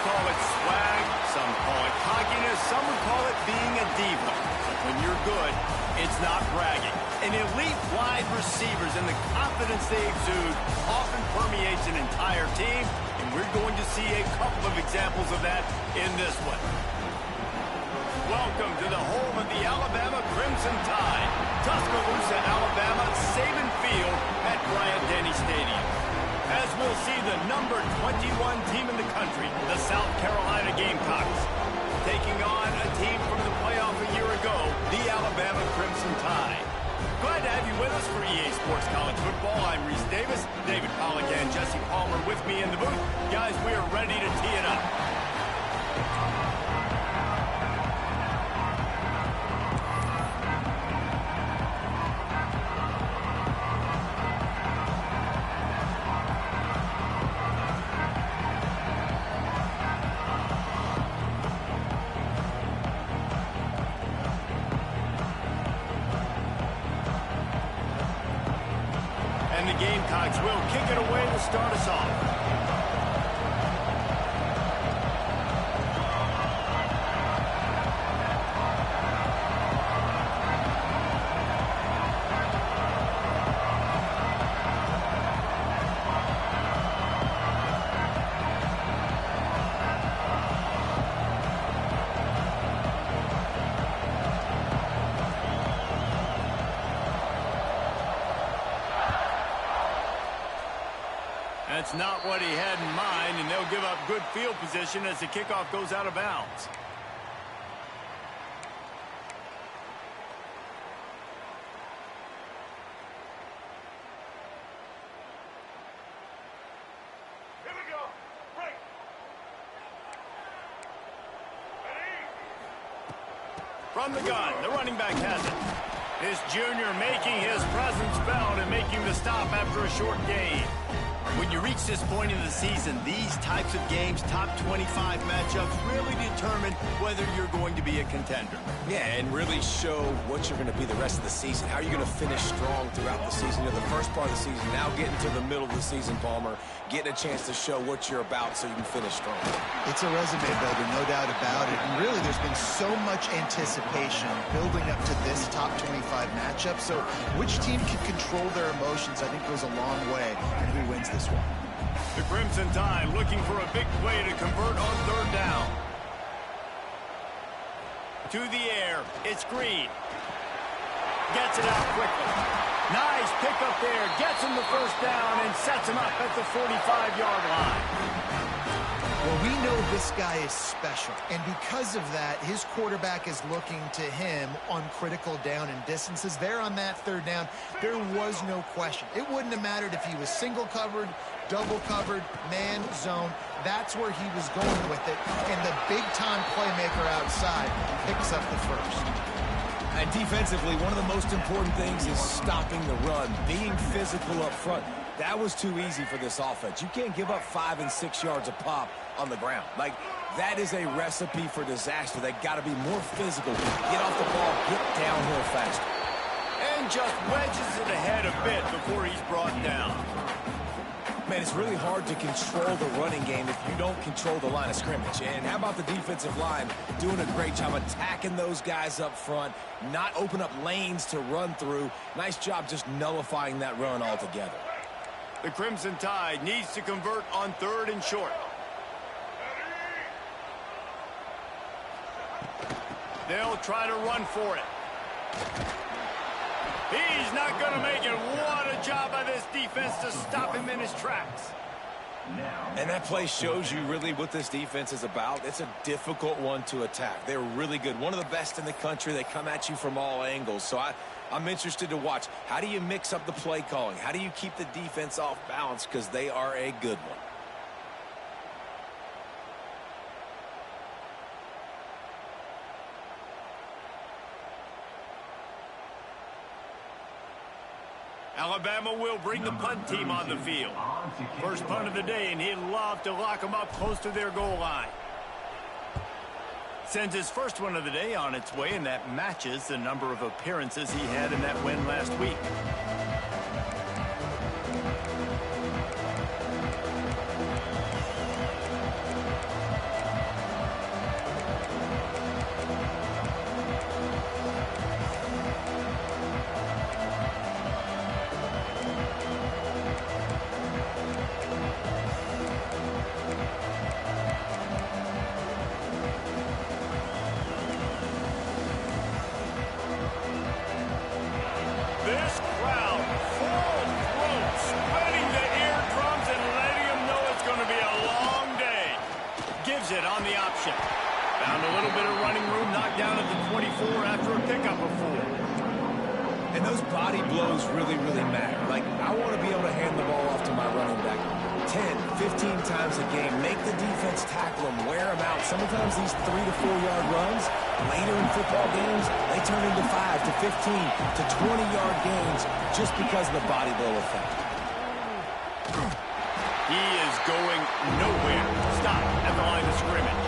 call it swag, some call it cockiness, some would call it being a diva. But when you're good, it's not bragging. An elite wide receivers and the confidence they exude often permeates an entire team, and we're going to see a couple of examples of that in this one. Welcome to the home of the Alabama Crimson Tide, Tuscaloosa, Alabama, Saban Field at Bryant-Denny Stadium. As we'll see the number 21 team in the country, the South Carolina Gamecocks, taking on a team from the playoff a year ago, the Alabama Crimson Tide. Glad to have you with us for EA Sports College Football. I'm Reese Davis, David Pollack and Jesse Palmer with me in the booth. Guys, we are ready to tee it up. And the Gamecocks will kick it away to start us off. That's not what he had in mind, and they'll give up good field position as the kickoff goes out of bounds. Here we go. Break. From the gun, the running back has it. This junior making his presence felt and making the stop after a short gain. When you reach this point in the season, these types of games, top 25 matchups, really determine whether you're going to be a contender. Yeah, and really show what you're going to be the rest of the season. How are you going to finish strong throughout the season? You know, the first part of the season, now getting to the middle of the season, Palmer, getting a chance to show what you're about so you can finish strong. It's a resume builder, no doubt about it. And really, there's been so much anticipation building up to this top 25 matchup. So which team can control their emotions, I think, goes a long way in who wins this one. The Crimson Tide looking for a big play to convert on third down. To the air, it's Green. Gets it out quickly. Nice pickup there, gets him the first down and sets him up at the 45-yard line. Well, we know this guy is special, and because of that, his quarterback is looking to him on critical down and distances. There on that third down, there was no question. It wouldn't have mattered if he was single covered, double covered, man, zone. That's where he was going with it, and the big-time playmaker outside picks up the first. And defensively, one of the most important things is stopping the run, being physical up front. That was too easy for this offense. You can't give up 5 and 6 yards a pop on the ground. Like, that is a recipe for disaster. They got to be more physical, get off the ball, get downhill faster. And just wedges it ahead a bit before he's brought down. Man, it's really hard to control the running game if you don't control the line of scrimmage. And how about the defensive line doing a great job attacking those guys up front, not open up lanes to run through. Nice job just nullifying that run altogether. The Crimson Tide needs to convert on third and short. They'll try to run for it. He's not going to make it. What a job by this defense to stop him in his tracks. And that play shows you really what this defense is about. It's a difficult one to attack. They're really good. One of the best in the country. They come at you from all angles. So I'm interested to watch. How do you mix up the play calling? How do you keep the defense off balance? Because they are a good one. Alabama will bring the punt team on the field. First punt of the day, and he'd love to lock them up close to their goal line. Sends his first one of the day on its way, and that matches the number of appearances he had in that win last week. 24 after a pickup of 4. And those body blows really, really matter. Like, I want to be able to hand the ball off to my running back 10, 15 times a game. Make the defense tackle them, wear them out. Sometimes these 3 to 4 yard runs, later in football games, they turn into 5 to 15 to 20-yard gains just because of the body blow effect. He is going nowhere. Stop at the line of scrimmage.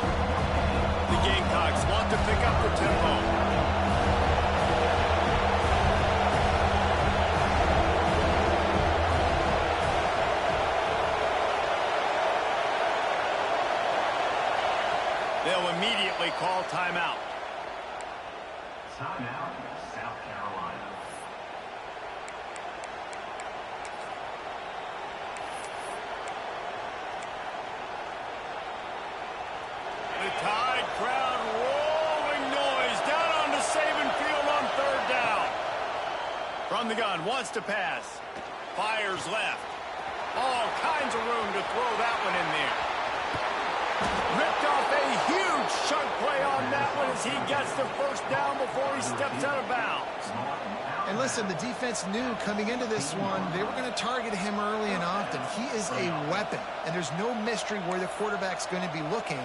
The Gamecocks want to pick up the tempo. They'll immediately call timeout. Timeout, South Carolina. The Tide crowd rolling noise down onto Saban Field on 3rd down. From the gun, wants to pass. Fires left. All kinds of room to throw that one in there. Ripped off a huge chunk play on that one as he gets the 1st down before he steps out of bounds. And listen, the defense knew coming into this one, they were going to target him early and often. He is a weapon, and there's no mystery where the quarterback's going to be looking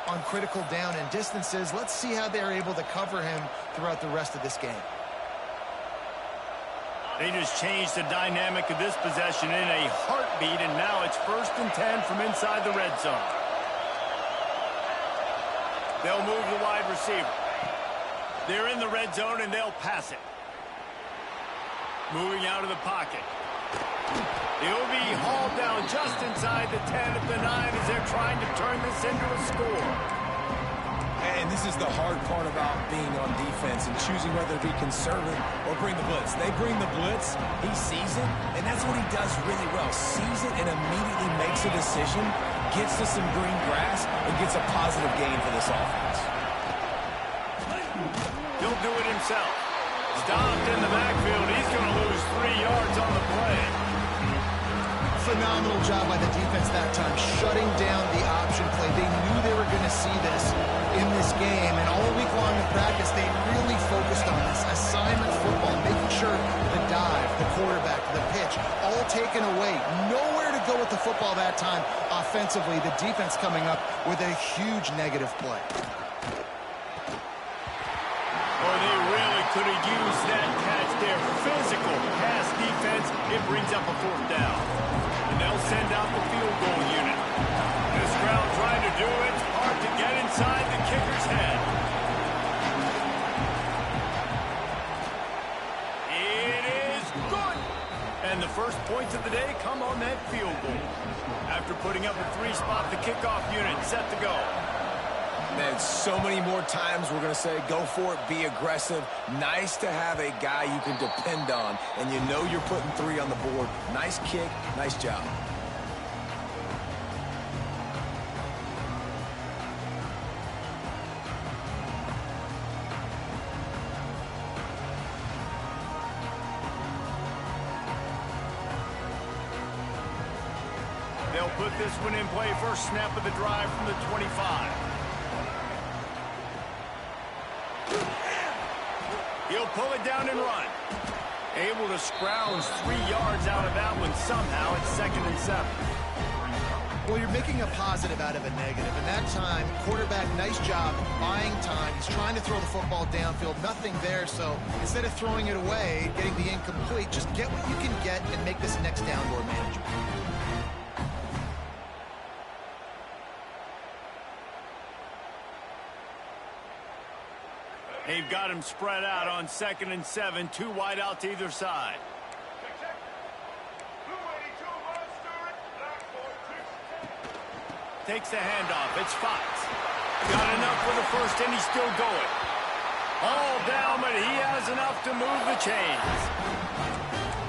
on critical down and distances. Let's see how they're able to cover him throughout the rest of this game. They just changed the dynamic of this possession in a heartbeat, and now it's 1st and 10 from inside the red zone. They'll move the wide receiver. They're in the red zone, and they'll pass it. Moving out of the pocket. He'll be hauled down just inside the 10 of the 9 as they're trying to turn this into a score. And this is the hard part about being on defense and choosing whether to be conservative or bring the blitz. They bring the blitz, he sees it, and that's what he does really well. Sees it and immediately makes a decision, gets to some green grass, and gets a positive gain for this offense. He'll do it himself. Stopped in the backfield. He's going to lose 3 yards on the play. Phenomenal job by the defense that time, shutting down the option play. They knew they were going to see this in this game, and all week long in practice, they really focused on this assignment football, making sure the dive, the quarterback, the pitch, all taken away. Nowhere to go with the football that time offensively. The defense coming up with a huge negative play. Or they really could have used that catch there. Physical pass defense. It brings up a 4th down. And they'll send out the field goal unit. This crowd trying to do it. It's hard to get inside the kicker's head. It is good. And the first points of the day come on that field goal. After putting up a 3-spot, the kickoff unit set to go. Man, so many more times we're going to say, go for it, be aggressive. Nice to have a guy you can depend on, and you know you're putting 3 on the board. Nice kick, nice job. They'll put this one in play. First snap of the drive from the 25. He'll pull it down and run. Able to scrounge 3 yards out of that one somehow. It's 2nd and 7. Well, you're making a positive out of a negative. And that time, quarterback, nice job buying time. He's trying to throw the football downfield. Nothing there. So instead of throwing it away, getting the incomplete, just get what you can get and make this next down more manageable. They've got him spread out on 2nd and 7. 2 wide out to either side. Takes the handoff. It's Fox. Got enough for the first, and he's still going. All down, but he has enough to move the chains.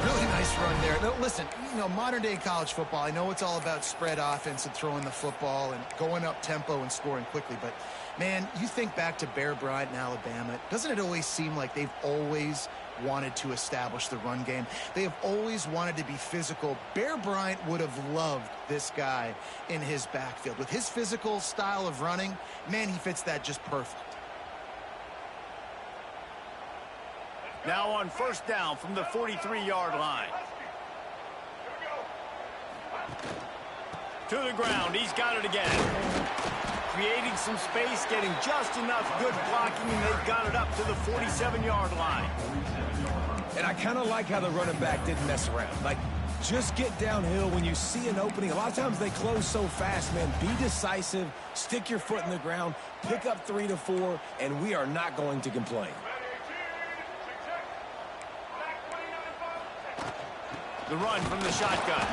Really nice run there. Now, listen, you know, modern-day college football, I know it's all about spread offense and throwing the football and going up tempo and scoring quickly, but, man, you think back to Bear Bryant in Alabama, doesn't it always seem like they've always wanted to establish the run game? They have always wanted to be physical. Bear Bryant would have loved this guy in his backfield. With his physical style of running, man, he fits that just perfect. Now on first down from the 43-yard line. To the ground. He's got it again. Creating some space, getting just enough good blocking, and they've got it up to the 47-yard line. And I kind of like how the running back didn't mess around. Like, just get downhill when you see an opening. A lot of times they close so fast, man. Be decisive, stick your foot in the ground, pick up 3 to 4, and we are not going to complain. The run from the shotgun.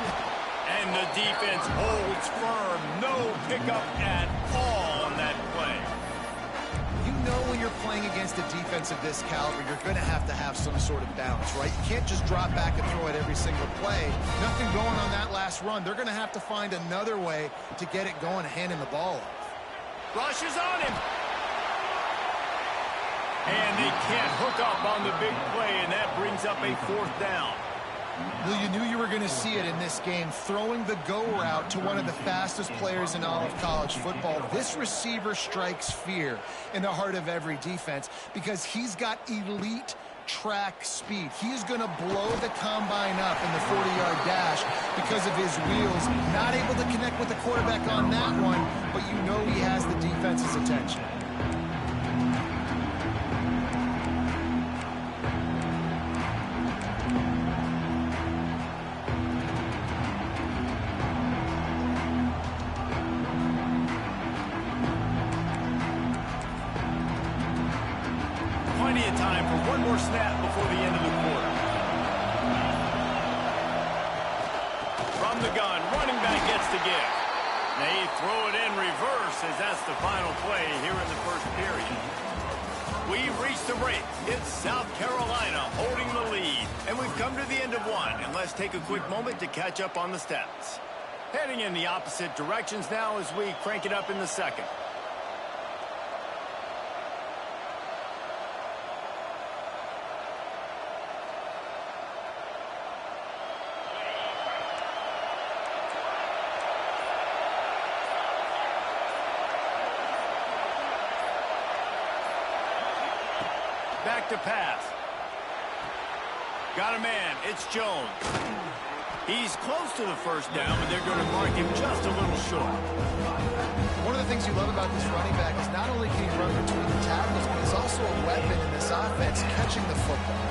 And the defense holds firm. No pickup at all on that play. You know when you're playing against a defense of this caliber, you're going to have some sort of balance, right? You can't just drop back and throw it every single play. Nothing going on that last run. They're going to have to find another way to get it going and hand him the ball off. Rush is on him. And they can't hook up on the big play, and that brings up a fourth down. Well, you knew you were going to see it in this game, throwing the go route to one of the fastest players in all of college football. This receiver strikes fear in the heart of every defense because he's got elite track speed. He is going to blow the combine up in the 40-yard dash because of his wheels. Not able to connect with the quarterback on that one, but you know he has the defense's attention. Plenty of time for one more snap before the end of the quarter. From the gun, running back gets the give. They throw it in reverse as that's the final play here in the first period. We've reached the break. It's South Carolina holding the lead. And we've come to the end of one. And let's take a quick moment to catch up on the stats. Heading in the opposite directions now as we crank it up in the second. Back to pass. Got a man. It's Jones. He's close to the first down, but they're going to mark him just a little short. One of the things you love about this running back is not only can he run between the tackles, but he's also a weapon in this offense catching the football.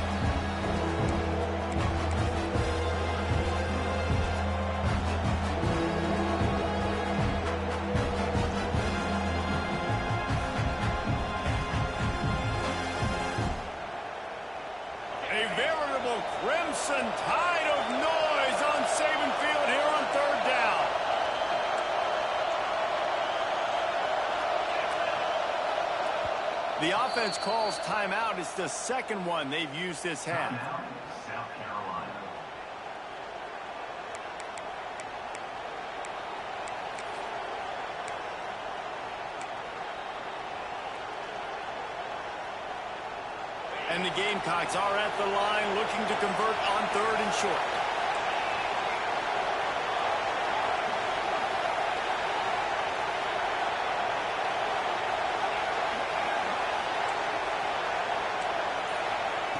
Crimson tide of noise on Saban Field here on third down. The offense calls timeout. It's the second one they've used this half. South Carolina. And the Gamecocks are at the line looking to convert on third and short.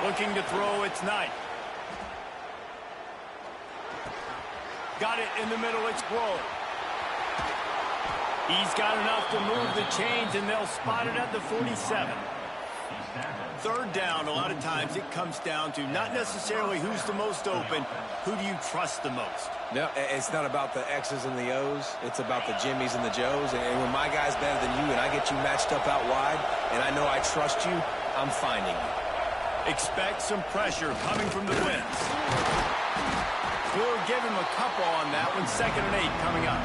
Looking to throw, it's Knight. Got it in the middle, it's Grove. He's got enough to move the chains, and they'll spot it at the 47. Third down, a lot of times it comes down to not necessarily who's the most open, who do you trust the most? No, it's not about the X's and the O's. It's about the Jimmies and the Joes. And when my guy's better than you and I get you matched up out wide and I know I trust you, I'm finding you. Expect some pressure coming from the winds. We'll give him a couple on that one. 2nd and 8 coming up.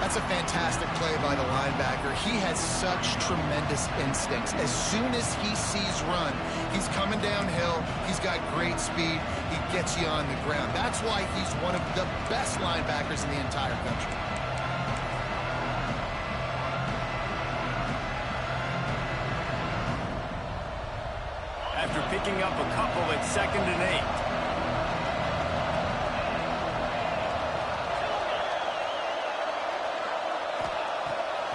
That's a fantastic play by the linebacker. He has such tremendous instincts. As soon as he sees run, he's coming downhill. He's got great speed. He gets you on the ground. That's why he's one of the best linebackers in the entire country. After picking up a couple, it's 2nd and 8.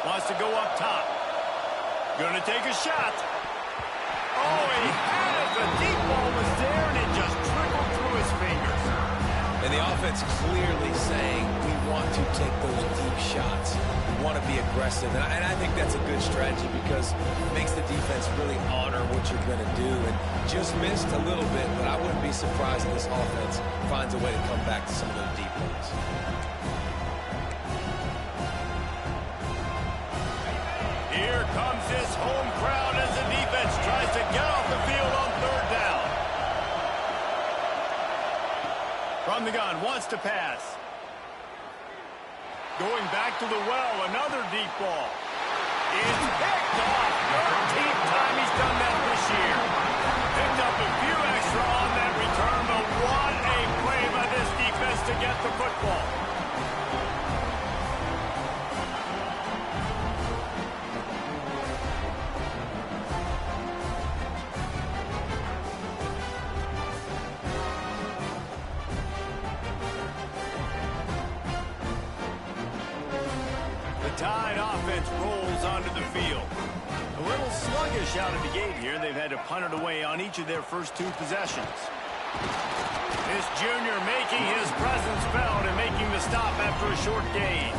Wants to go up top. Gonna take a shot. Oh, he had it. The deep defense clearly saying we want to take those deep shots. We want to be aggressive. And I think that's a good strategy because it makes the defense really honor what you're going to do. And just missed a little bit, but I wouldn't be surprised if this offense finds a way to come back to some of those deep ones. Here comes this home crowd as the defense tries to get off the field on third down. From the gun, wants to pass. Going back to the well, another deep ball. It's picked off. 13th time he's done that this year. Picked up a few extra on that return, but what a play by this defense to get the football. Tide offense rolls onto the field. A little sluggish out of the gate here. They've had to punt it away on each of their first two possessions. This junior making his presence felt and making the stop after a short gain.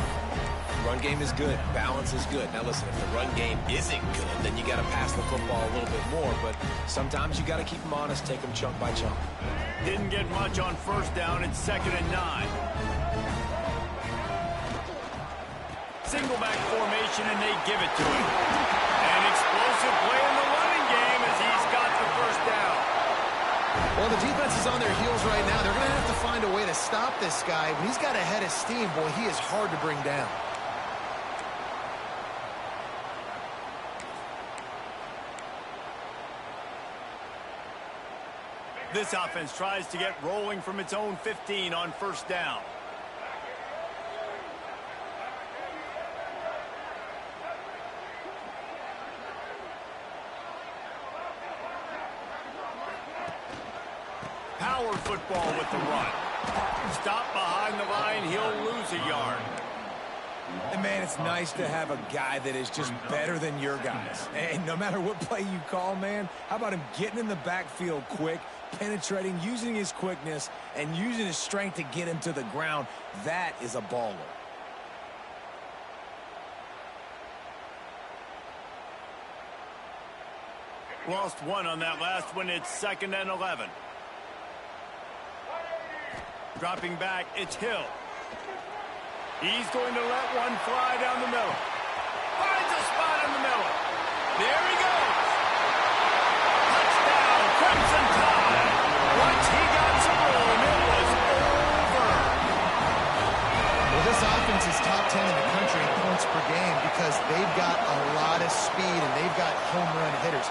Run game is good. Balance is good. Now listen, if the run game isn't good, then you got to pass the football a little bit more. But sometimes you got to keep them honest, take them chunk by chunk. Didn't get much on first down. It's 2nd and 9. Single back formation, and they give it to him. An explosive play in the running game as he's got the first down. Well, the defense is on their heels right now. They're going to have to find a way to stop this guy. When he's got a head of steam, boy, he is hard to bring down. This offense tries to get rolling from its own 15 on first down. Power football with the run. Stop behind the line, he'll lose a yard. And man, it's nice to have a guy that is just better than your guys. And no matter what play you call, man, how about him getting in the backfield quick, penetrating, using his quickness, and using his strength to get him to the ground? That is a baller. Lost one on that last one. It's 2nd and 11. Dropping back, it's Hill. He's going to let one fly down the middle. Finds a spot in the middle. There he goes. Touchdown, Crimson Tide. Once he got some room, it was over. Well, this offense is top 10 in the country in points per game because they've got a lot of speed and they've got home run hitters.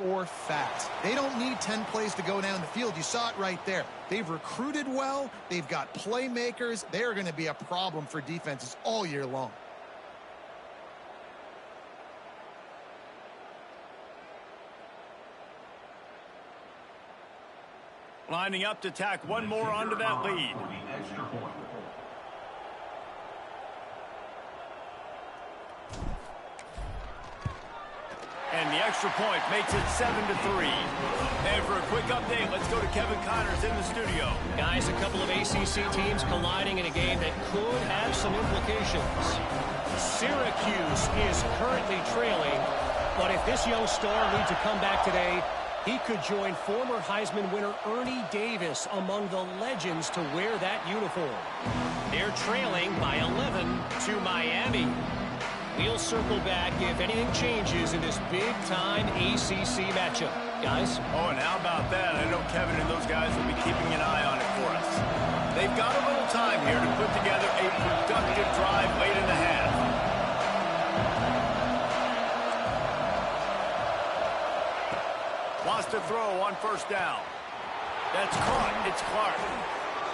Or fast. They don't need 10 plays to go down the field. You saw it right there. They've recruited well. They've got playmakers. They are going to be a problem for defenses all year long. Lining up to tack one more onto that lead. And And the extra point makes it 7-3. And for a quick update, let's go to Kevin Connors in the studio. Guys, a couple of ACC teams colliding in a game that could have some implications. Syracuse is currently trailing, but if this young star leads a comeback today, he could join former Heisman winner Ernie Davis among the legends to wear that uniform. They're trailing by 11 to Miami. We'll circle back if anything changes in this big-time ACC matchup. Guys? Oh, and how about that? I know Kevin and those guys will be keeping an eye on it for us. They've got a little time here to put together a productive drive late in the half. Wants to throw on first down. That's caught. It's Clark.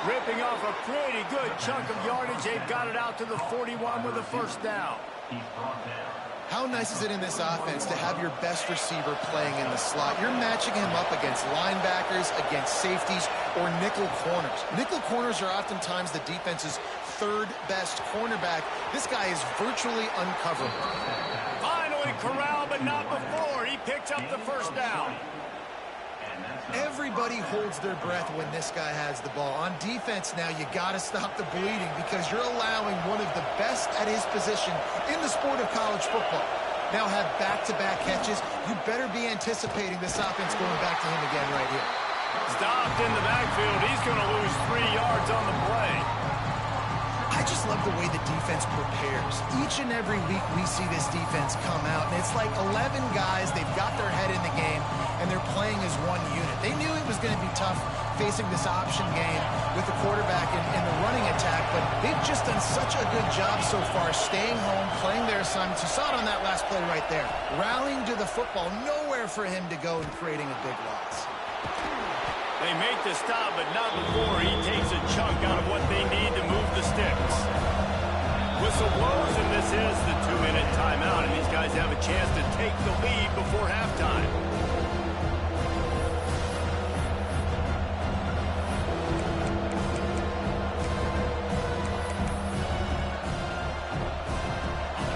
Ripping off a pretty good chunk of yardage. They've got it out to the 41 with a first down. How nice is it in this offense to have your best receiver playing in the slot? You're matching him up against linebackers, against safeties, or nickel corners. Nickel corners are oftentimes the defense's third best cornerback. This guy is virtually uncoverable. Finally corralled, but not before. He picks up the first down. Everybody holds their breath when this guy has the ball. On defense now, you got to stop the bleeding because you're allowing one of the best at his position in the sport of college football. Now have back-to-back catches. You better be anticipating this offense going back to him again right here. Stopped in the backfield. He's going to lose 3 yards on the play. I just love the way the defense prepares. Each and every week we see this defense come out, and it's like 11 guys, they've got their head in the game, and they're playing as one unit. They knew it was going to be tough facing this option game with the quarterback in the running attack, but they've just done such a good job so far staying home, playing their assignments. You saw it on that last play right there. Rallying to the football, nowhere for him to go and creating a big loss. They make the stop, but not before he takes a chunk out of what they need to move the sticks. Whistle blows, and this is the 2-minute timeout, and these guys have a chance to take the lead before halftime.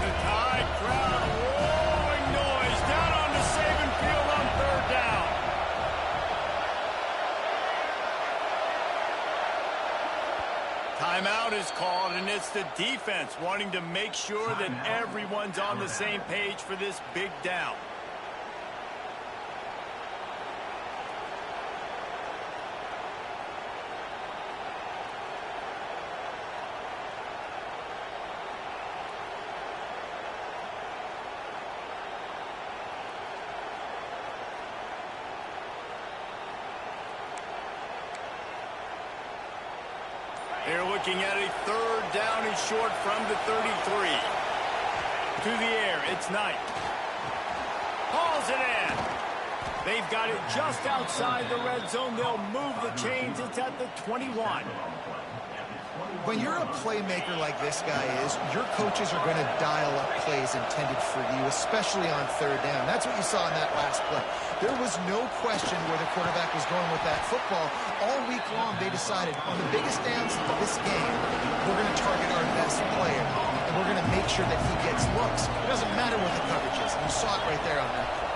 The Tide crowd, roaring noise, down on the Saban field on third down. Timeout is called, and it's the defense wanting to make sure that everyone's on the same page for this big down. They're looking at a third down and short from the 33. To the air, it's Knight. Hauls it in. They've got it just outside the red zone. They'll move the chains. It's at the 21. When you're a playmaker like this guy is, your coaches are going to dial up plays intended for you, especially on third down. That's what you saw in that last play. There was no question where the quarterback was going with that football. All week long, they decided on the biggest downs of this game, we're going to target our best player, and we're going to make sure that he gets looks. It doesn't matter what the coverage is. And you saw it right there on that play.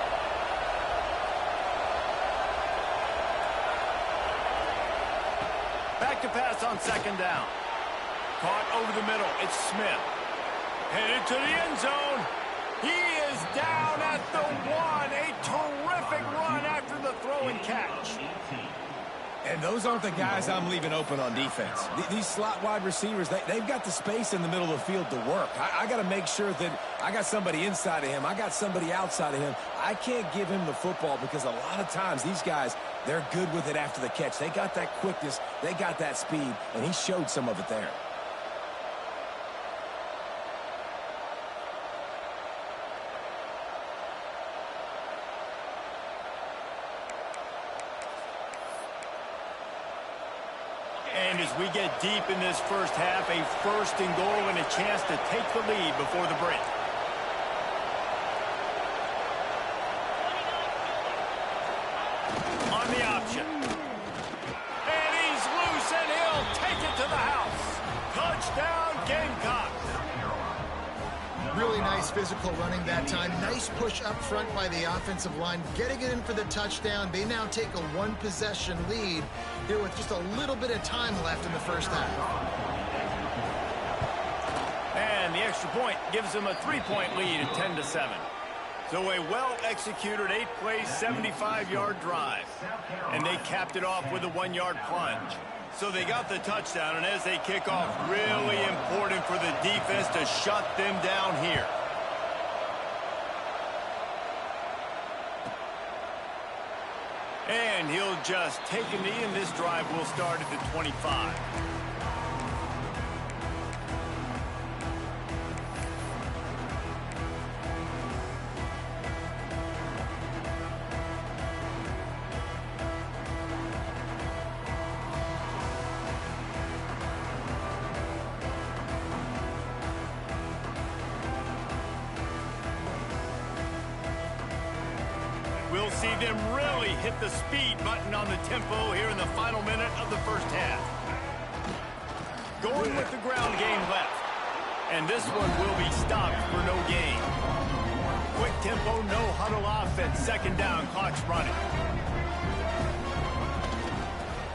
Back to pass on second down. Caught over the middle. It's Smith. Headed to the end zone. He is down at the 1. A terrific run after the throw and catch. And those aren't the guys I'm leaving open on defense. These slot wide receivers, they've got the space in the middle of the field to work. I got to make sure that I got somebody inside of him. I got somebody outside of him. I can't give him the football because a lot of times these guys, they're good with it after the catch. They got that quickness. They got that speed, and he showed some of it there. And as we get deep in this first half, a first and goal and a chance to take the lead before the break. On the option. And he's loose, and he'll take it to the house. Touchdown, Gamecocks. Really nice physical running that time. Nice push up front by the offensive line, getting it in for the touchdown. They now take a one-possession lead here with just a little bit of time left in the first half. And the extra point gives them a 3-point lead at 10-7. So a well-executed 8-play, 75-yard drive. And they capped it off with a 1-yard plunge. So they got the touchdown, and as they kick off, really important for the defense to shut them down here. And he'll just take a knee, and this drive will start at the 25. We'll see them really hit the speed button on the tempo here in the final minute of the first half. Going with the ground game left. And this one will be stopped for no gain. Quick tempo, no huddle offense. Second down, clock's running.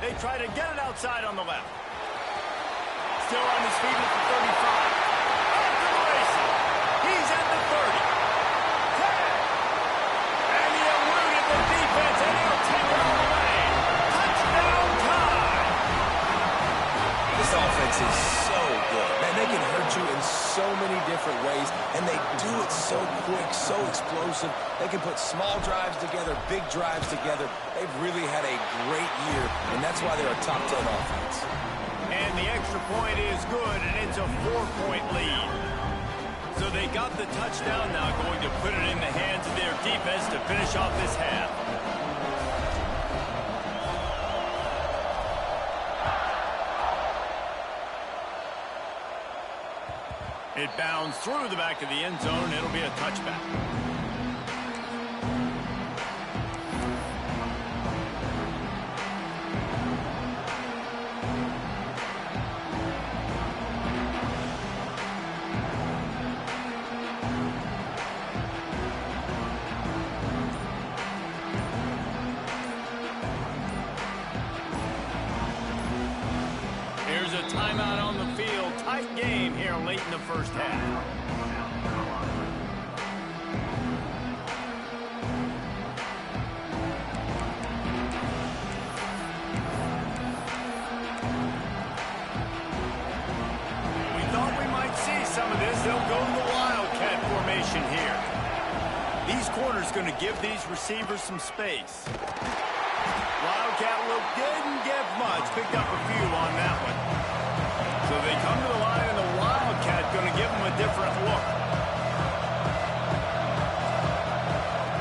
They try to get it outside on the left. Still on his feet at the 35. Off to the races. He's at the 30. 10. And he eluded the defense, and he'll take it all the way. Touchdown time. This offense is so good. Man, they can hurt you in so many different ways, and they do it so quick, so explosive. They can put small drives together, big drives together. They've really had a great year, and that's why they're a top 10 offense. And the extra point is good, and it's a 4-point lead. So they got the touchdown, now going to put it in the hands of their defense to finish off this half. It bounds through the back of the end zone. It'll be a touchback. Here's a timeout on the field. Tight game here late in the first half. We thought we might see some of this. They'll go to the Wildcat formation here. These corners going to give these receivers some space. Wildcat look didn't get much. Picked up a few on that one. So they come to the line, and the Wildcat going to give them a different look.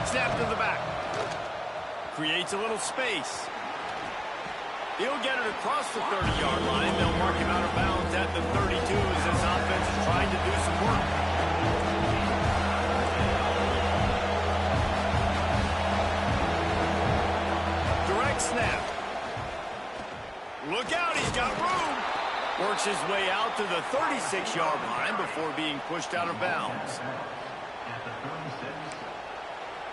Snap to the back. Creates a little space. He'll get it across the 30-yard line. They'll mark him out of bounds at the 32 as this offense is trying to do some work. Direct snap. Look out, he's got room. Works his way out to the 36-yard line before being pushed out of bounds. At the 36.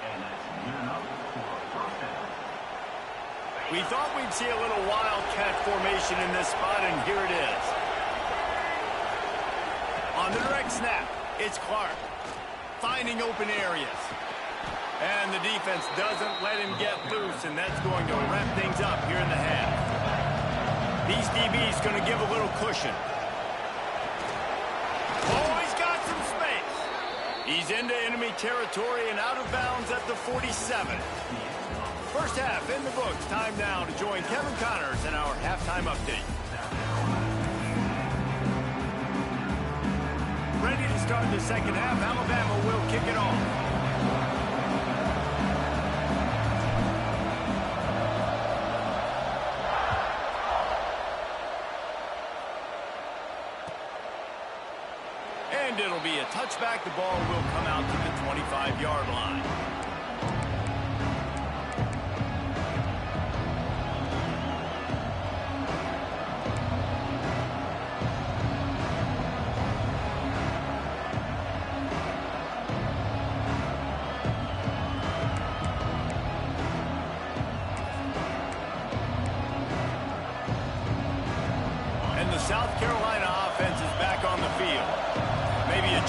And that's good enough for a first down. We thought we'd see a little Wildcat formation in this spot, and here it is. On the direct snap, it's Clark. Finding open areas. And the defense doesn't let him get loose, and that's going to wrap things up here in the half. These DBs going to give a little cushion. Oh, he's got some space. He's into enemy territory and out of bounds at the 47. First half in the books. Time now to join Kevin Connors in our halftime update. Ready to start the second half. Alabama will kick it off. And it'll be a touchback. The ball will come out to the 25-yard line.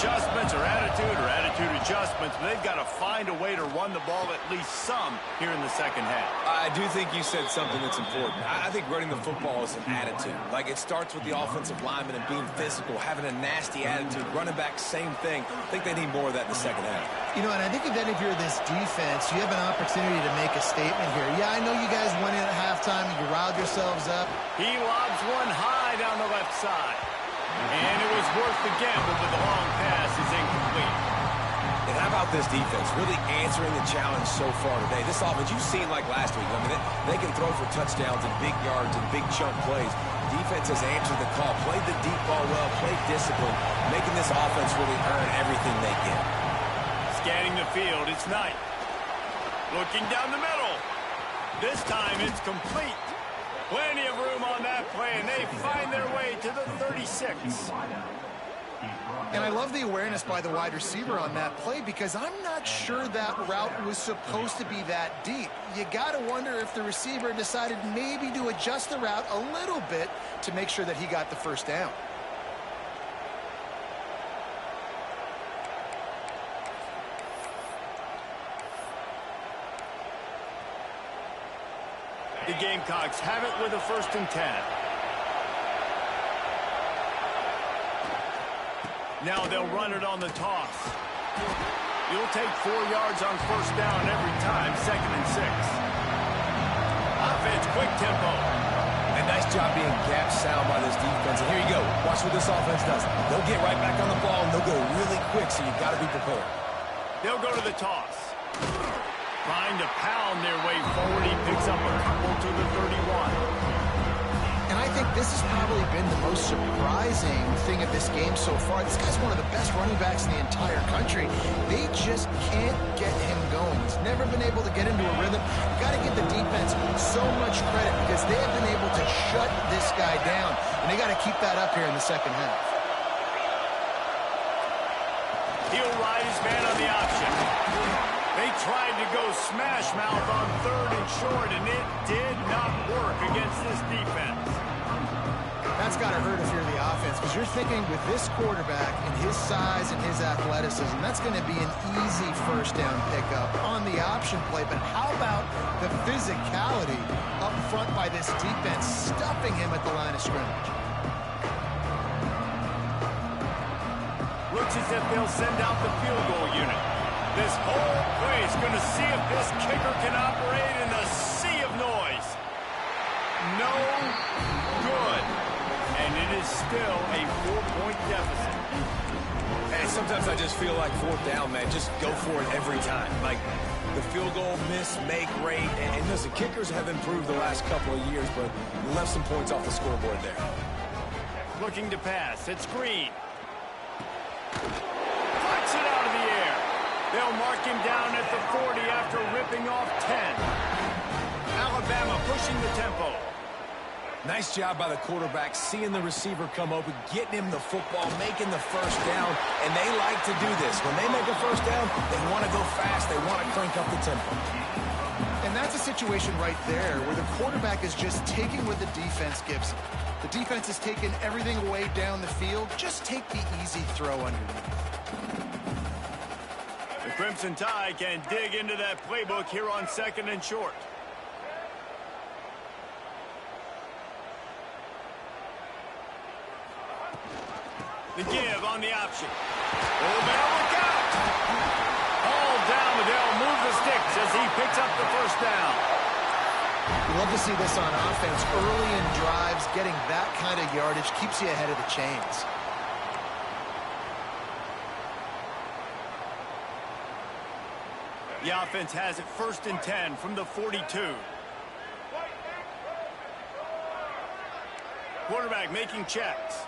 adjustments or attitude adjustments, but they've got to find a way to run the ball at least some here in the second half. I do think you said something that's important. I think running the football is an attitude. Like, it starts with the offensive lineman and being physical, having a nasty attitude. Running back, same thing. I think they need more of that in the second half. You know, and I think if any of you're this defense, you have an opportunity to make a statement here. Yeah, I know you guys went in at halftime. You riled yourselves up. He lobs one high down the left side. And it was worth the gamble, but the long pass is incomplete. And how about this defense really answering the challenge so far today? This offense, you've seen like last week. I mean, they can throw for touchdowns and big yards and big chunk plays. Defense has answered the call, played the deep ball well, played discipline, making this offense really earn everything they get. Scanning the field, it's Knight. Looking down the middle. This time it's complete. Plenty of room on that play, and they find their way to the 36. And I love the awareness by the wide receiver on that play because I'm not sure that route was supposed to be that deep. You got to wonder if the receiver decided maybe to adjust the route a little bit to make sure that he got the first down. The Gamecocks have it with a 1st and 10. Now they'll run it on the toss. You'll take 4 yards on 1st down every time, 2nd and 6. Offense, quick tempo. And nice job being gap sound by this defense. And here you go. Watch what this offense does. They'll get right back on the ball, and they'll go really quick, so you've got to be prepared. They'll go to the toss. Trying to pound their way forward. He picks up a couple to the 31. And I think this has probably been the most surprising thing of this game so far. This guy's one of the best running backs in the entire country. They just can't get him going. He's never been able to get into a rhythm. You've got to give the defense so much credit because they have been able to shut this guy down. And they got to keep that up here in the second half. He'll ride his man on the option. They tried to go smash mouth on 3rd and short, and it did not work against this defense. That's got to hurt if you're the offense, because you're thinking with this quarterback and his size and his athleticism, that's going to be an easy 1st down pickup on the option play. But how about the physicality up front by this defense, stuffing him at the line of scrimmage? Looks as if they'll send out the field goal unit. This whole play is going to see if this kicker can operate in the sea of noise. No good. And it is still a 4-point deficit. And sometimes I just feel like 4th down, man. Just go for it every time. Like the field goal miss, make rate. And listen, kickers have improved the last couple of years, but left some points off the scoreboard there. Looking to pass. It's Green. Flicks it out of the air. They'll mark him down at the 40 after ripping off 10. Alabama pushing the tempo. Nice job by the quarterback, seeing the receiver come open, getting him the football, making the 1st down, and they like to do this. When they make a 1st down, they want to go fast. They want to crank up the tempo. And that's a situation right there where the quarterback is just taking what the defense gives him. The defense is taking everything away down the field. Just take the easy throw underneath. The Crimson Tide can dig into that playbook here on 2nd and short. The give on the option. Alabama, look out! All down, but they'll move the sticks as he picks up the 1st down. You love to see this on offense. Early in drives, getting that kind of yardage keeps you ahead of the chains. The offense has it 1st and 10 from the 42. Quarterback making checks.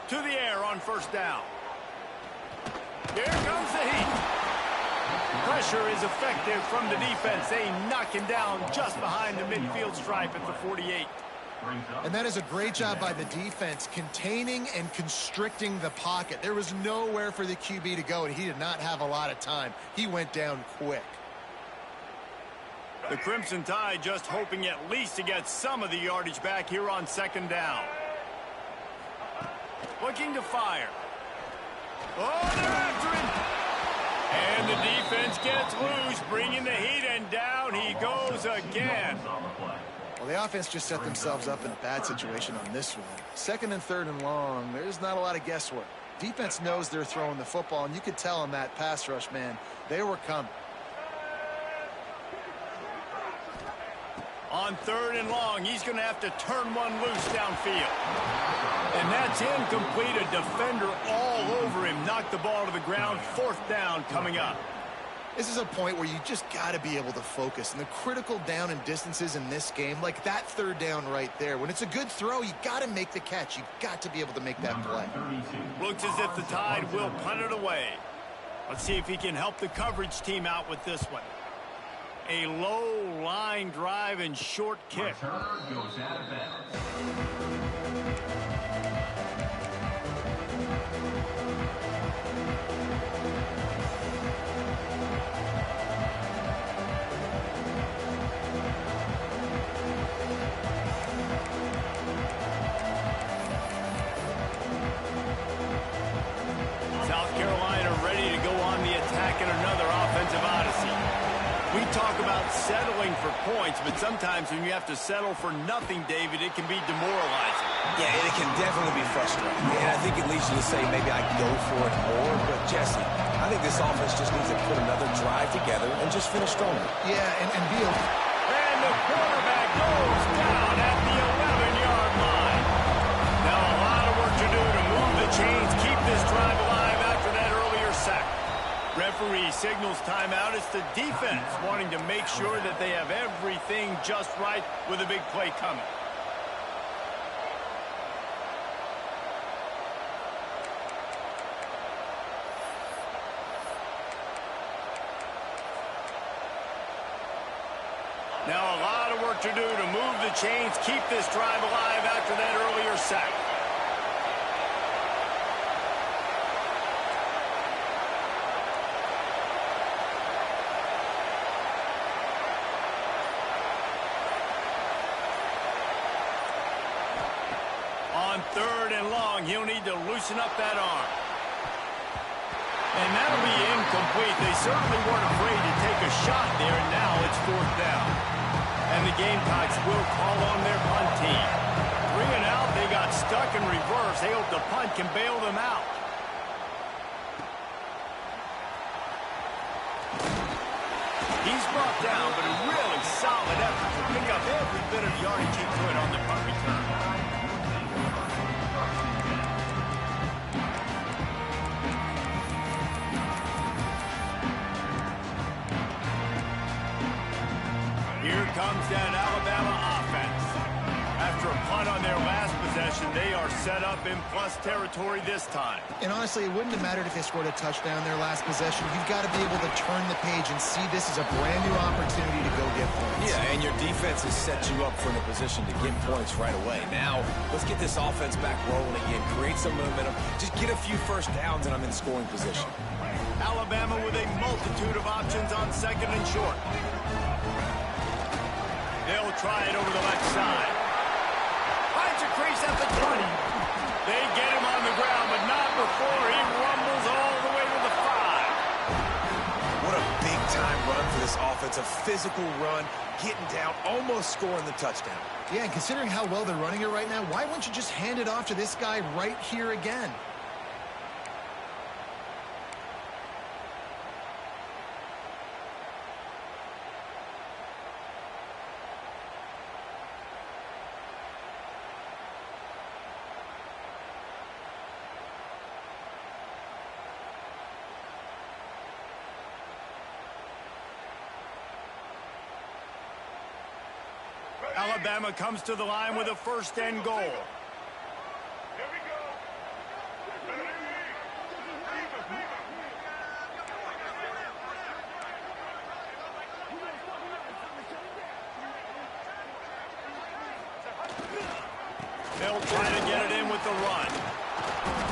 To the air on 1st down. Here comes the heat. Pressure is effective from the defense. They knock him down just behind the midfield stripe at the 48. And that is a great job by the defense, containing and constricting the pocket. There was nowhere for the QB to go, and he did not have a lot of time. He went down quick. The Crimson Tide just hoping at least to get some of the yardage back here on 2nd down. Looking to fire. Oh, they're after him. And the defense gets loose, bringing the heat, and down he goes again. Well, the offense just set themselves up in a bad situation on this one. 2nd and 3rd and long, there's not a lot of guesswork. Defense knows they're throwing the football, and you could tell in that pass rush, man, they were coming. On 3rd and long, he's going to have to turn one loose downfield. And that's incomplete. A defender all over him. Knocked the ball to the ground. 4th down coming up. This is a point where you just got to be able to focus. And the critical down and distances in this game, like that 3rd down right there, when it's a good throw, you got to make the catch. You got to be able to make that play. Looks as if the Tide will punt it away. Let's see if he can help the coverage team out with this one. A low line drive and short kick. Goes out of bounds. South Carolina ready to go on the attack in another offensive odyssey. We talk about settling for points, but sometimes when you have to settle for nothing, David, it can be demoralizing. Yeah, and it can definitely be frustrating. And I think it leads you to say maybe I go for it more. But, Jesse, I think this offense just needs to put another drive together and just finish stronger. Yeah, and Beal. And the quarterback goes down at the 11-yard line. Now a lot of work to do to move the chains, keep this drive alive after that earlier sack. Referee signals timeout. It's the defense wanting to make sure that they have everything just right with a big play coming. Now a lot of work to do to move the chains, keep this drive alive after that earlier sack. On 3rd and long, he'll need to loosen up that arm. And that'll be incomplete. They certainly weren't afraid to take a shot there, and now it's 4th down. And the Gamecocks will call on their punt team. 3 and out, they got stuck in reverse. They hope the punt can bail them out. He's brought down, but a really solid effort to pick up every bit of yardage he could on the punt return. Here comes that Alabama offense. After a punt on their last possession, they are set up in plus territory this time. And honestly, it wouldn't have mattered if they scored a touchdown their last possession. You've got to be able to turn the page and see this as a brand new opportunity to go get points. Yeah, and your defense has set you up for in a position to get points right away. Now, let's get this offense back rolling again, create some momentum, just get a few first downs, and I'm in scoring position. Alabama with a multitude of options on 2nd and short. They'll try it over the left side. Finds a crease at the 20. They get him on the ground, but not before he rumbles all the way to the 5. What a big-time run for this offense. A physical run, getting down, almost scoring the touchdown. Yeah, and considering how well they're running it right now, why wouldn't you just hand it off to this guy right here again? Alabama comes to the line with a 1st and goal. They'll try to get it in with the run.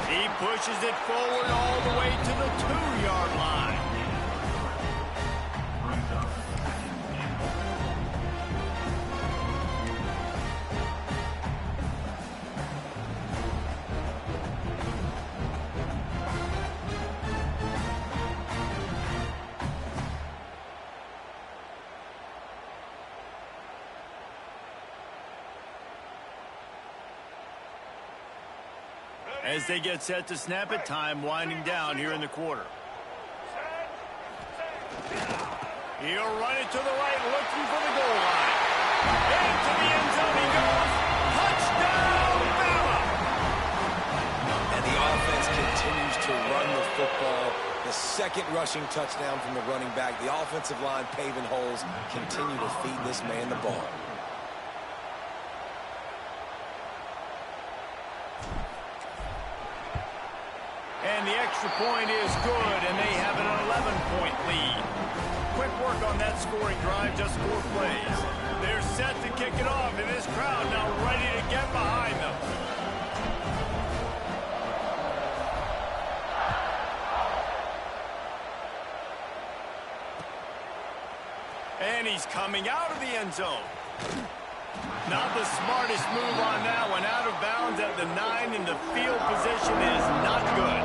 He pushes it forward all the way to the 2-yard line. As they get set to snap it, time winding down here in the quarter. He'll run it to the right, looking for the goal line. Into the end zone he goes. Touchdown, Bama! And the offense continues to run the football. The second rushing touchdown from the running back. The offensive line paving holes. Continue to feed this man the ball. And the extra point is good, and they have an 11-point lead. Quick work on that scoring drive, just 4 plays. They're set to kick it off, and this crowd now ready to get behind them. And he's coming out of the end zone. Not the smartest move on that one. Out of bounds at the 9, and the field position is not good.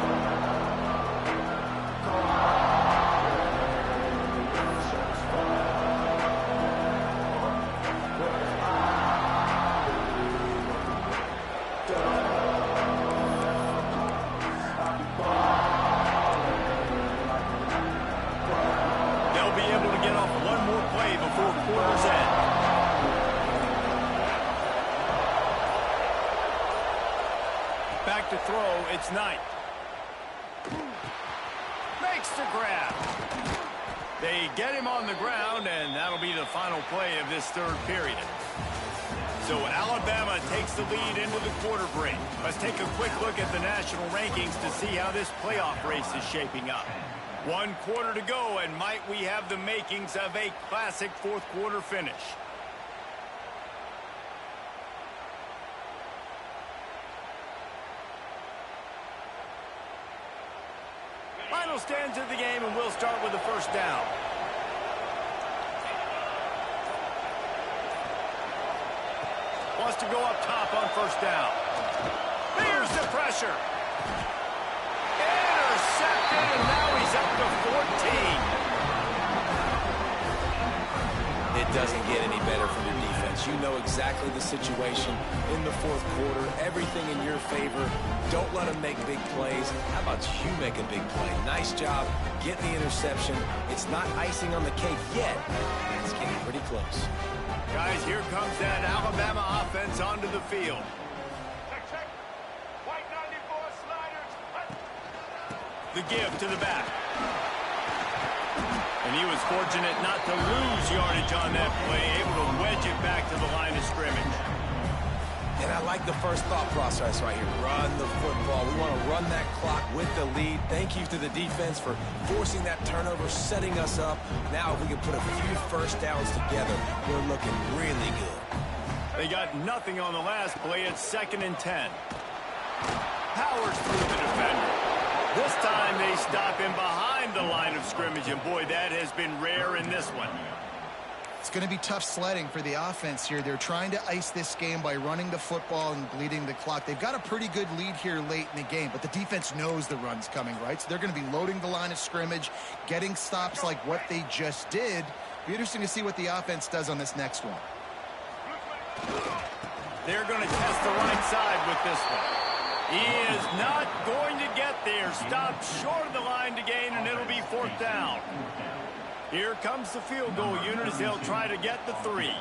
They'll be able to get off one more play before quarter's end. Back to throw, it's Knight. Makes the grab. They get him on the ground, and that'll be the final play of this third period. So Alabama takes the lead into the quarter break. Let's take a quick look at the national rankings to see how this playoff race is shaping up. 1 quarter to go, and might we have the makings of a classic fourth quarter finish. Final stands of the game, and we'll start with the first down. Wants to go up top on first down. Here's the pressure. Intercepted, and now he's up to 14. It doesn't get any better from your defense. You know exactly the situation in the fourth quarter. Everything in your favor. Don't let them make big plays. How about you make a big play? Nice job getting the interception. It's not icing on the cake yet. It's getting pretty close. Guys, here comes that Alabama offense onto the field. Check. White 94 sliders. The give to the back. And he was fortunate not to lose yardage on that play, able to wedge it back to the line of scrimmage. And I like the first thought process right here. Run the football. We want to run that clock with the lead. Thank you to the defense for forcing that turnover, setting us up. Now if we can put a few first downs together, we're looking really good. They got nothing on the last play. It's 2nd and 10. Powers through the defender. This time they stop him behind the line of scrimmage, and boy, that has been rare in this one. It's going to be tough sledding for the offense here. They're trying to ice this game by running the football and bleeding the clock. They've got a pretty good lead here late in the game, but the defense knows the run's coming, right? So they're going to be loading the line of scrimmage, getting stops like what they just did. Be interesting to see what the offense does on this next one. They're going to test the right side with this one. He is not going to get there. Stopped short of the line to gain, and it'll be 4th down. Here comes the field goal unit as they'll try to get the 3.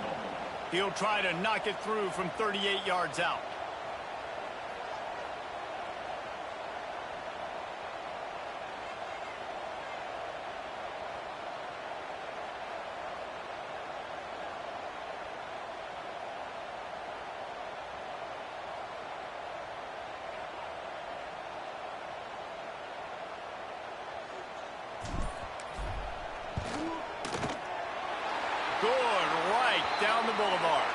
He'll try to knock it through from 38 yards out. Down the boulevard.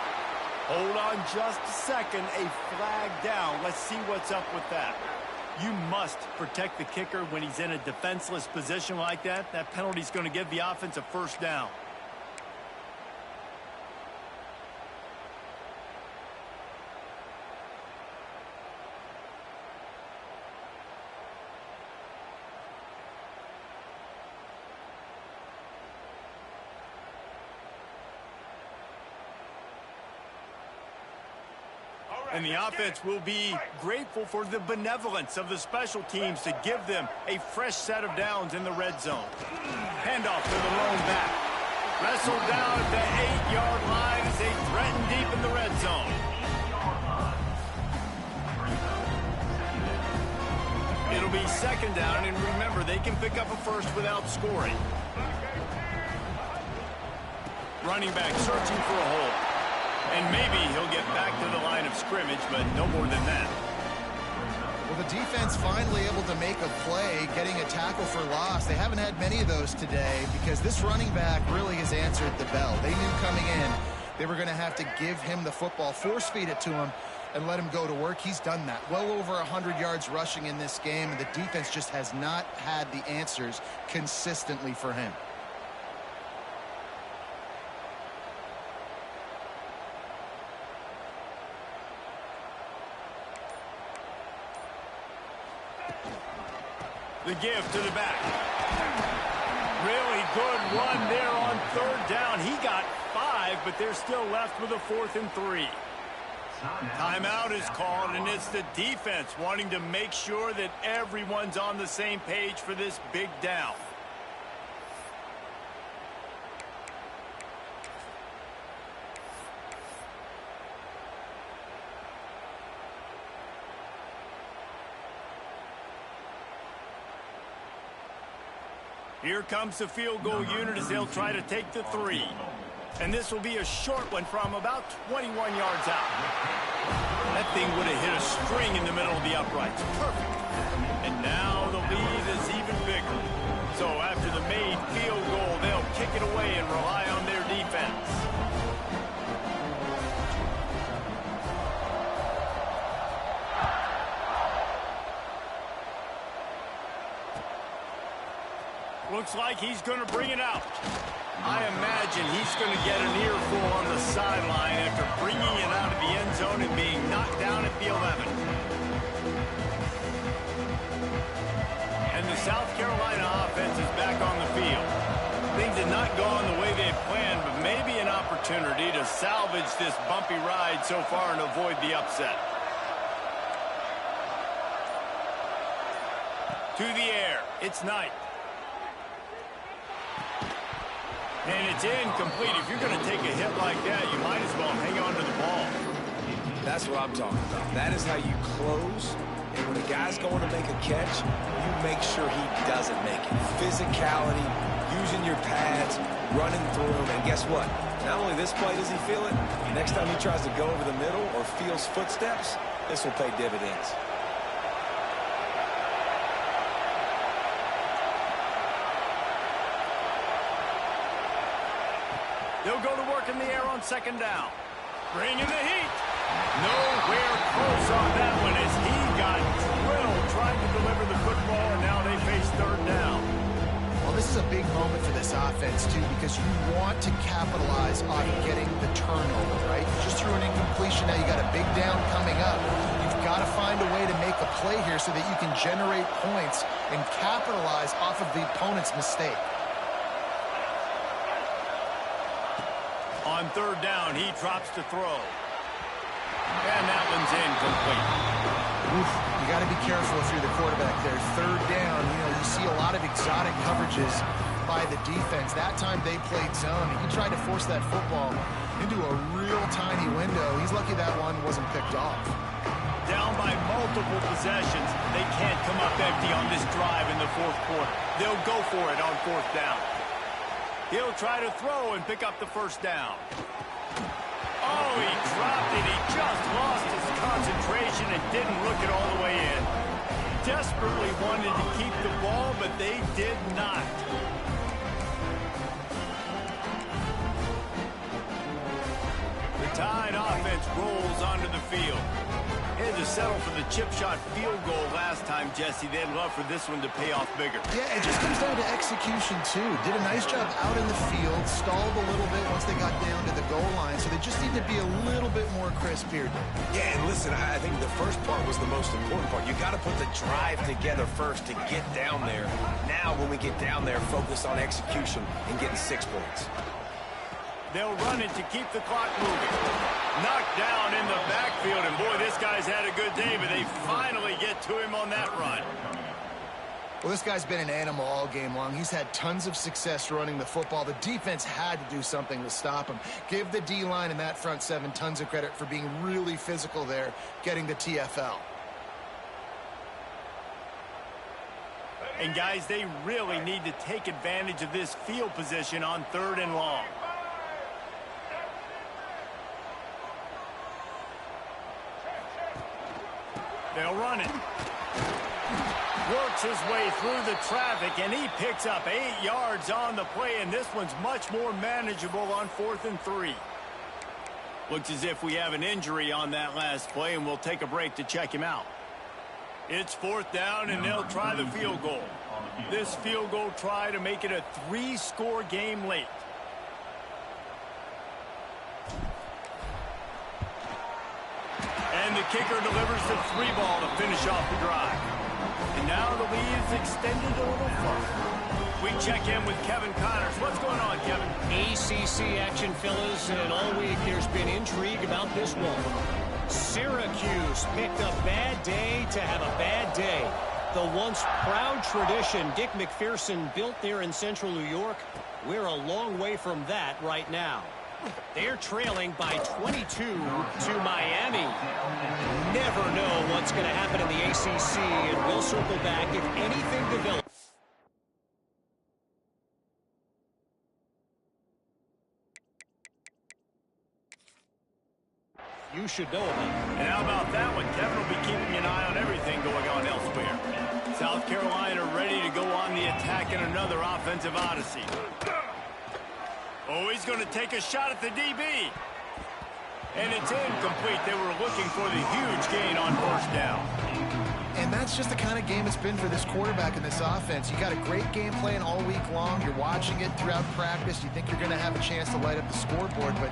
Hold on just a second. A flag down. Let's see what's up with that. You must protect the kicker when he's in a defenseless position like that. That penalty's going to give the offense a first down. And the offense will be grateful for the benevolence of the special teams to give them a fresh set of downs in the red zone. Handoff to the lone back. Wrestled down at the 8-yard line as they threaten deep in the red zone. It'll be second down, and remember, they can pick up a first without scoring. Running back searching for a hole. And maybe he'll get back to the line of scrimmage, but no more than that. Well, the defense finally able to make a play, getting a tackle for loss. They haven't had many of those today because this running back really has answered the bell. They knew coming in they were going to have to give him the football, force feed it to him, and let him go to work. He's done that. Well over 100 yards rushing in this game, and the defense just has not had the answers consistently for him. The give to the back. Really good run there on third down. He got 5, but they're still left with a 4th and 3. Timeout is called, and it's the defense wanting to make sure that everyone's on the same page for this big down. Here comes the field goal unit as they'll try to take the 3. And this will be a short one from about 21 yards out. That thing would have hit a string in the middle of the uprights. Perfect. And now the lead is even bigger. So after the made field goal, they'll kick it away and rely on their defense. Looks like he's going to bring it out. I imagine he's going to get an earful on the sideline after bringing it out of the end zone and being knocked down at the 11. And the South Carolina offense is back on the field. Things did not go on the way they had planned, but maybe an opportunity to salvage this bumpy ride so far and avoid the upset. To the air. It's Knight. And it's incomplete. If you're going to take a hit like that, you might as well hang on to the ball. That's what I'm talking about. That is how you close. And when a guy's going to make a catch, you make sure he doesn't make it. Physicality, using your pads, running through him. And guess what? Not only this play does he feel it, next time he tries to go over the middle or feels footsteps, this will pay dividends. They'll go to work in the air on second down. Bring in the heat. Nowhere close on that one as he got drilled trying to deliver the football, and now they face third down. Well, this is a big moment for this offense, too, because you want to capitalize on getting the turnover, right? You just threw an incompletion. Now you got a big down coming up. You've got to find a way to make a play here so that you can generate points and capitalize off of the opponent's mistake. On third down, he drops to throw. And that one's incomplete. Oof, you got to be careful if you're the quarterback there. Third down, you see a lot of exotic coverages by the defense. That time they played zone. He tried to force that football into a real tiny window. He's lucky that one wasn't picked off. Down by multiple possessions. They can't come up empty on this drive in the fourth quarter. They'll go for it on fourth down. He'll try to throw and pick up the first down. Oh, he dropped it. He just lost his concentration and didn't look it all the way in. Desperately wanted to keep the ball, but they did not. The Tide offense rolls onto the field. Had to settle for the chip shot field goal last time, Jesse. They'd love for this one to pay off bigger. Yeah, it just comes down to execution, too. Did a nice job out in the field, stalled a little bit once they got down to the goal line, so they just need to be a little bit more crisp here. Yeah, and listen, I think the first part was the most important part. You got to put the drive together first to get down there. Now, when we get down there, focus on execution and getting 6 points. They'll run it to keep the clock moving. Knocked down in the backfield, and boy, this guy's had a good day, but they finally get to him on that run. Well, this guy's been an animal all game long. He's had tons of success running the football. The defense had to do something to stop him. Give the D-line and that front seven tons of credit for being really physical there, getting the TFL. And guys, they really need to take advantage of this field position on 3rd and long. They'll run it. Works his way through the traffic, and he picks up 8 yards on the play, and this one's much more manageable on 4th and 3. Looks as if we have an injury on that last play, and we'll take a break to check him out. It's 4th down, and they'll try the field goal. This field goal try to make it a 3-score game late. And the kicker delivers the 3 ball to finish off the drive. And now the lead is extended a little further. We check in with Kevin Connors. What's going on, Kevin? ACC action, fellas, and all week there's been intrigue about this one. Syracuse picked a bad day to have a bad day. The once proud tradition Dick McPherson built there in central New York, we're a long way from that right now. They're trailing by 22 to Miami. Never know what's going to happen in the ACC, and we'll circle back if anything develops. You should know about it. And how about that one? Kevin will be keeping an eye on everything going on elsewhere. South Carolina ready to go on the attack in another offensive odyssey. Oh, he's going to take a shot at the DB. And it's incomplete. They were looking for the huge gain on 1st down. And that's just the kind of game it's been for this quarterback in this offense. You got a great game plan all week long. You're watching it throughout practice. You think you're going to have a chance to light up the scoreboard, but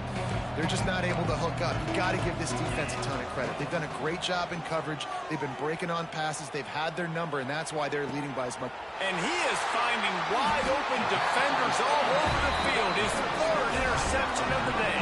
they're just not able to hook up. You got to give this defense a ton of credit. They've done a great job in coverage. They've been breaking on passes. They've had their number, and that's why they're leading by as much. And he is finding wide open defenders all over the field. His 3rd interception of the day.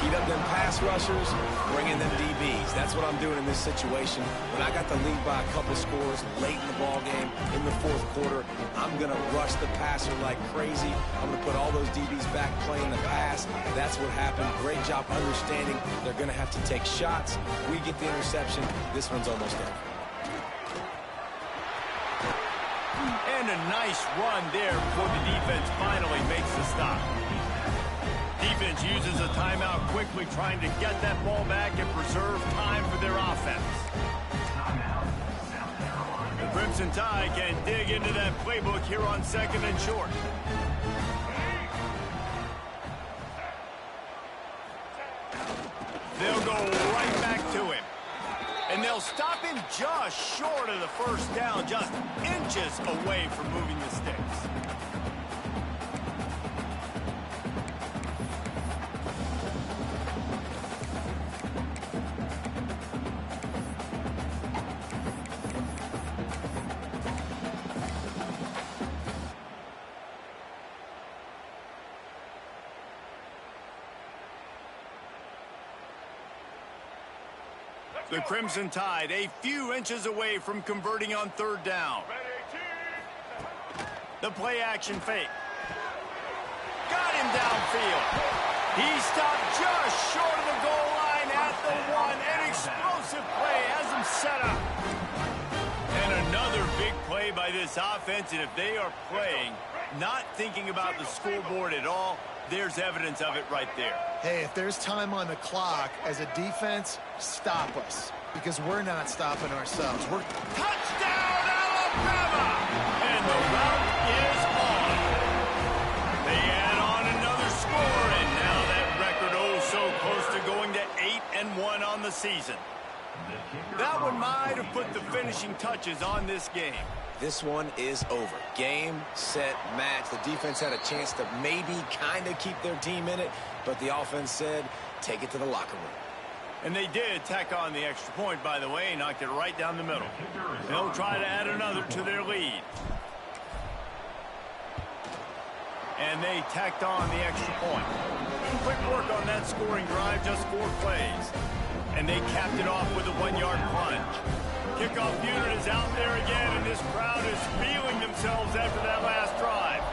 Heat up them pass rushers, bring in them DBs. That's what I'm doing in this situation. When I got the lead by a couple scores late in the ball game, in the 4th quarter, I'm going to rush the passer like crazy. I'm going to put all those DBs back playing the pass. That's what happened. Great job understanding they're going to have to take shots. We get the interception. This one's almost over. And a nice run there before the defense finally makes the stop. Defense uses a timeout quickly, trying to get that ball back and preserve time for their offense. The Crimson Tide can dig into that playbook here on 2nd and short. They'll go right back to him. And they'll stop him just short of the 1st down, just inches away from moving the sticks. The Crimson Tide a few inches away from converting on 3rd down. The play action fake. Got him downfield. He stopped just short of the goal line at the 1. An explosive play has him set up. And another big play by this offense, and if they are playing, not thinking about the scoreboard at all, there's evidence of it right there. Hey, if there's time on the clock, as a defense, stop us. Because we're not stopping ourselves. We're touchdown, Alabama! And the route is on. They add on another score, and now that record so close to going to 8-1 on the season. That one might have put the finishing touches on this game. This one is over. Game, set, match. The defense had a chance to maybe kind of keep their team in it, but the offense said, take it to the locker room. And they did tack on the extra point, by the way, knocked it right down the middle. They'll try to add another to their lead. And they tacked on the extra point. quick work on that scoring drive, just 4 plays. And they capped it off with a 1-yard plunge. Kickoff unit is out there again, and this crowd is feeling themselves after that last drive.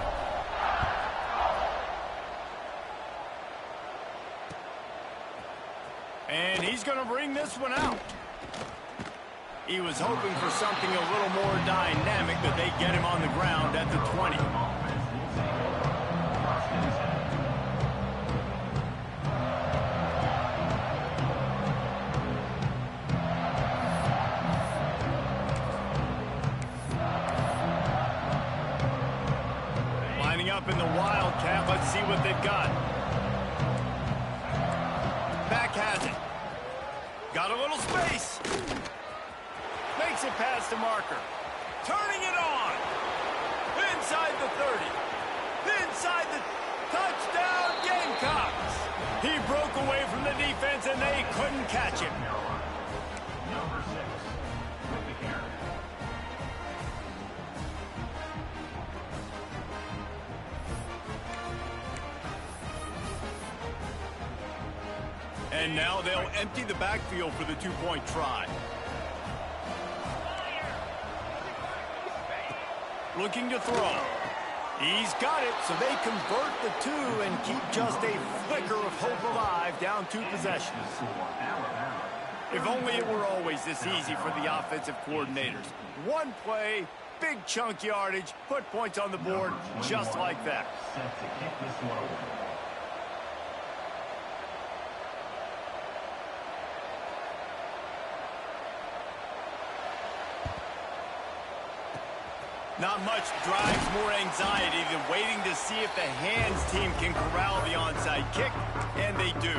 And he's going to bring this one out. He was hoping for something a little more dynamic, but they get him on the ground at the 20. Lining up in the Wildcat. Let's see what they've got. Back has it. Got a little space. Makes it past the marker. Turning it on. Inside the 30. Inside the touchdown Gamecocks. He broke away from the defense and they couldn't catch him. Number 6 with the carry. And now they'll empty the backfield for the 2-point try. Looking to throw. He's got it, so they convert the 2 and keep just a flicker of hope alive, down 2 possessions. If only it were always this easy for the offensive coordinators. 1 play, big chunk yardage, put points on the board just like that. Set to kick this one away. Not much drives more anxiety than waiting to see if the hands team can corral the onside kick, and they do.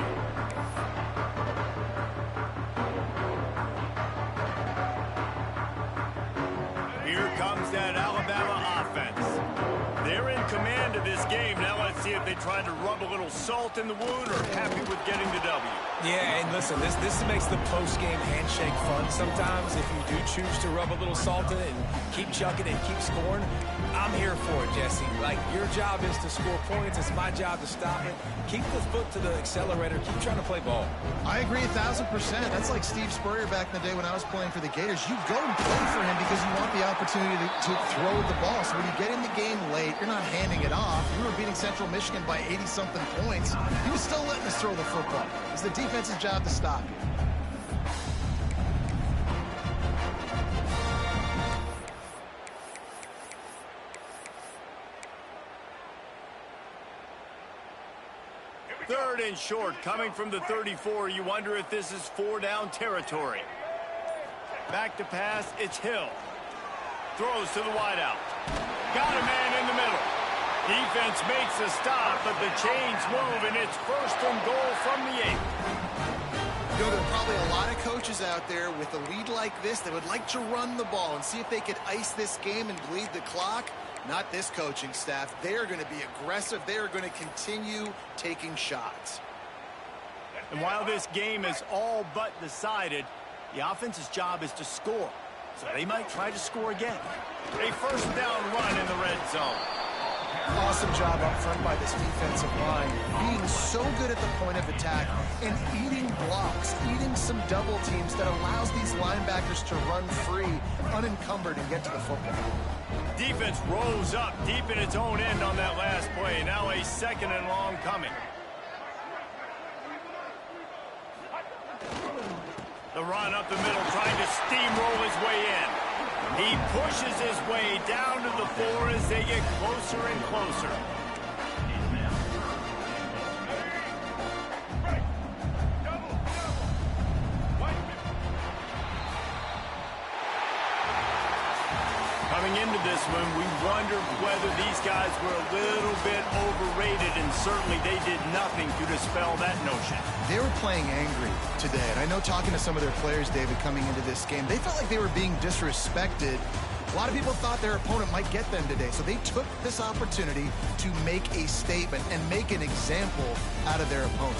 Here comes that Alabama offense. They're in command of this game. Now let's see if they try to rub a little salt in the wound or happy with getting the W. Yeah, and listen, this makes the post-game handshake fun sometimes. If you do choose to rub a little salt in it and keep chucking and keep scoring, I'm here for it, Jesse. Like, your job is to score points. It's my job to stop it. Keep the foot to the accelerator. Keep trying to play ball. I agree 1,000%. That's like Steve Spurrier back in the day when I was playing for the Gators. You go and play for him because you want the opportunity to throw the ball. So when you get in the game late, you're not handing it off. We were beating Central Michigan by 80-something points. He was still letting us throw the football. It's the defense's job to stop you. Third and short, coming from the 34. You wonder if this is 4-down territory. Back to pass, it's Hill. Throws to the wideout. Got a man in the middle. Defense makes a stop, but the chains move, and it's 1st and goal from the 8. You know, there are probably a lot of coaches out there with a lead like this that would like to run the ball and see if they could ice this game and bleed the clock. Not this coaching staff. They are going to be aggressive. They are going to continue taking shots. And while this game is all but decided, the offense's job is to score. So they might try to score again. A 1st down run in the red zone. Awesome job up front by this defensive line, being so good at the point of attack and eating blocks, eating some double teams that allows these linebackers to run free, unencumbered, and get to the football. Defense rose up deep in its own end on that last play. Now a 2nd and long coming. The run up the middle, trying to steamroll his way in. He pushes his way down to the 4 as they get closer and closer. Coming into this one, we wondered whether these guys were a little bit overrated, and certainly they did nothing to dispel that notion. They were playing angry today, and I know talking to some of their players, David, coming into this game, they felt like they were being disrespected. A lot of people thought their opponent might get them today, so they took this opportunity to make a statement and make an example out of their opponent.